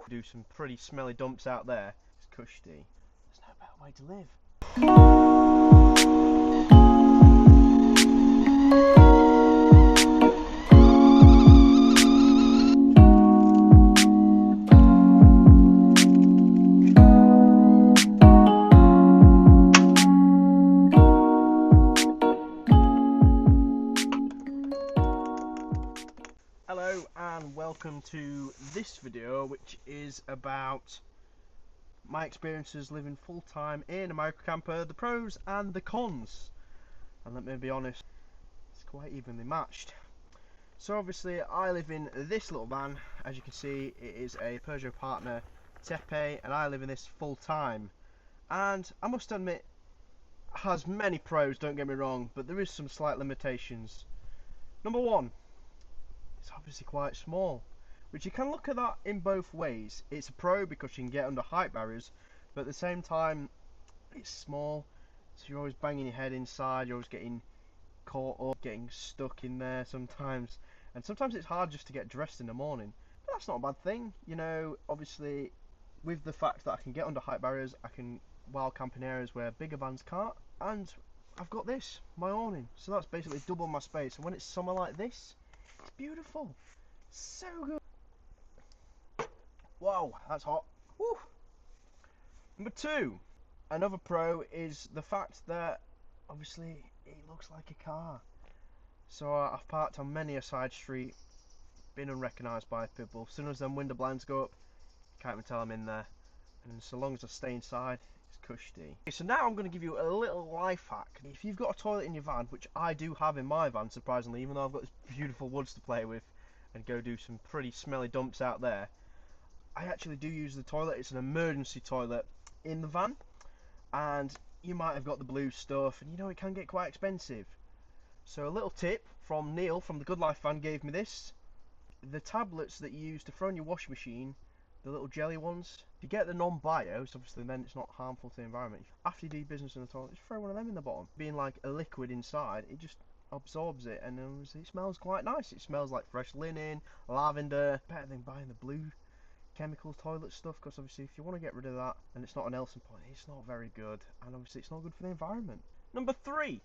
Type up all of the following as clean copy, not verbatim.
Do some pretty smelly dumps out there. It's cushy. There's no better way to live. Hello and welcome to this video, which is about my experiences living full-time in a microcamper, the pros and the cons. And let me be honest, it's quite evenly matched. So obviously I live in this little van. As you can see, it is a Peugeot Partner Tepe and I live in this full-time. And I must admit, it has many pros, don't get me wrong, but there is some slight limitations. Number one, it's obviously quite small, which you can look at that in both ways. It's a pro because you can get under height barriers, but at the same time it's small, so you're always banging your head inside, you're always getting caught up, getting stuck in there sometimes, and sometimes it's hard just to get dressed in the morning. But that's not a bad thing, you know. Obviously with the fact that I can get under height barriers, I can wild camp in areas where bigger vans can't, and I've got this, my awning, so that's basically double my space. And when it's summer like this, it's beautiful, so good. Wow, that's hot. Woo. Number two, another pro is the fact that obviously it looks like a car. So I've parked on many a side street, been unrecognised by people. As soon as them window blinds go up, can't even tell I'm in there. And so long as I stay inside, it's cushy. Okay, so now I'm going to give you a little life hack. If you've got a toilet in your van, which I do have in my van surprisingly, even though I've got this beautiful woods to play with and go do some pretty smelly dumps out there, I actually do use the toilet. It's an emergency toilet in the van, and you might have got the blue stuff, and you know it can get quite expensive. So a little tip from Neil from the Good Life van gave me this. The tablets that you use to throw in your washing machine, the little jelly ones, if you get the non-bio, so obviously then it's not harmful to the environment, after you do business in the toilet, just throw one of them in the bottom. Being like a liquid inside, it just absorbs it, and it smells quite nice. It smells like fresh linen, lavender, better than buying the blue chemical toilet stuff, because obviously if you want to get rid of that and it's not an Nelson point, it's not very good, and obviously it's not good for the environment. Number three,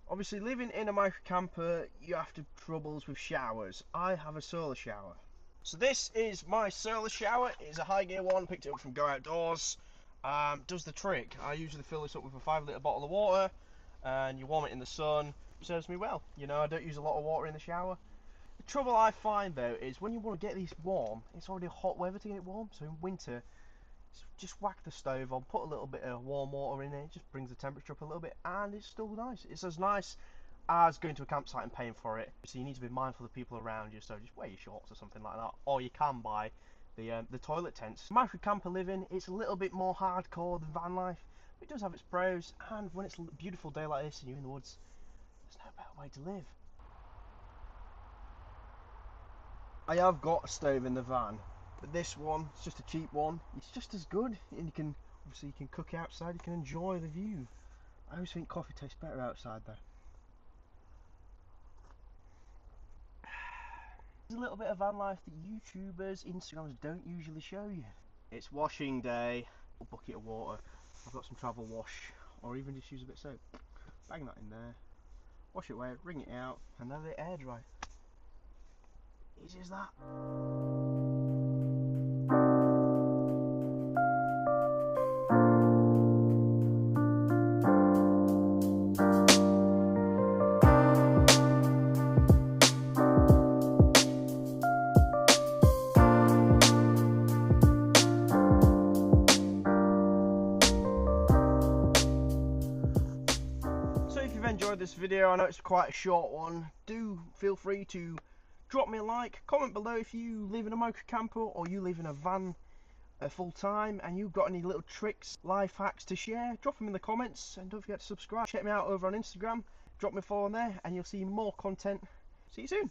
obviously living in a microcamper, you have to troubles with showers. I have a solar shower. So this is my solar shower. It's a high gear one, picked it up from Go Outdoors. Does the trick. I usually fill this up with a 5 litre bottle of water, and you warm it in the sun. Serves me well. You know, I don't use a lot of water in the shower. The trouble I find though is when you want to get these warm, it's already hot weather to get it warm. So in winter, just whack the stove on, put a little bit of warm water in it, it just brings the temperature up a little bit, and it's still nice. It's as nice as going to a campsite and paying for it. So you need to be mindful of the people around you, so just wear your shorts or something like that, or you can buy the toilet tents. Microcamper living, it's a little bit more hardcore than van life, but it does have its pros, and when it's a beautiful day like this and you're in the woods, there's no better way to live. I have got a stove in the van, but this one, it's just a cheap one. It's just as good, and you can obviously you can cook outside, you can enjoy the view. I always think coffee tastes better outside though. There's a little bit of van life that YouTubers, Instagrams don't usually show you. It's washing day, a bucket of water. I've got some travel wash, or even just use a bit of soap. Bang that in there, wash it away, wring it out, and then let it air dry. Easy as that. So if you've enjoyed this video, I know it's quite a short one, do feel free to drop me a like, comment below if you live in a microcamper or you live in a van full time and you've got any little tricks, life hacks to share. Drop them in the comments, and don't forget to subscribe. Check me out over on Instagram, drop me a follow on there, and you'll see more content. See you soon.